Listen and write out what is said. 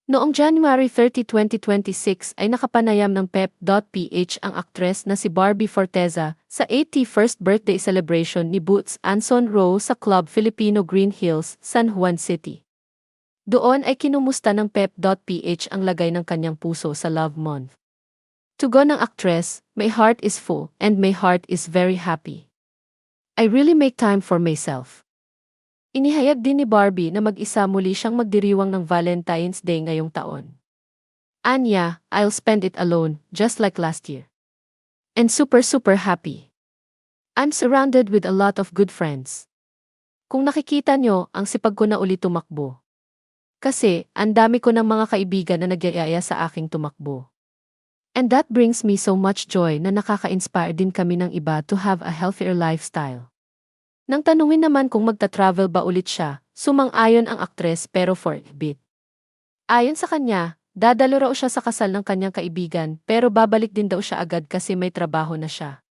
Noong January 30, 2026 ay nakapanayam ng Pep.ph ang aktres na si Barbie Forteza sa 81st birthday celebration ni Boots Anson Row sa Club Filipino Green Hills, San Juan City. Doon ay kinumusta ng Pep.ph ang lagay ng kanyang puso sa Love Month. Tugon ng aktres, "My heart is full and my heart is very happy. I really make time for myself." Inihayag din ni Barbie na mag-isa muli siyang magdiriwang ng Valentine's Day ngayong taon. Anya, "I'll spend it alone, just like last year. And super happy. I'm surrounded with a lot of good friends. Kung nakikita nyo, ang sipag ko na uli tumakbo. Kasi, ang dami ko ng mga kaibigan na nagyayaya sa aking tumakbo. And that brings me so much joy na nakaka-inspire din kami ng iba to have a healthier lifestyle." Nang tanungin naman kung magta-travel ba ulit siya, sumang-ayon ang aktres pero for a bit. Ayon sa kanya, dadalo raw siya sa kasal ng kanyang kaibigan pero babalik din daw siya agad kasi may trabaho na siya.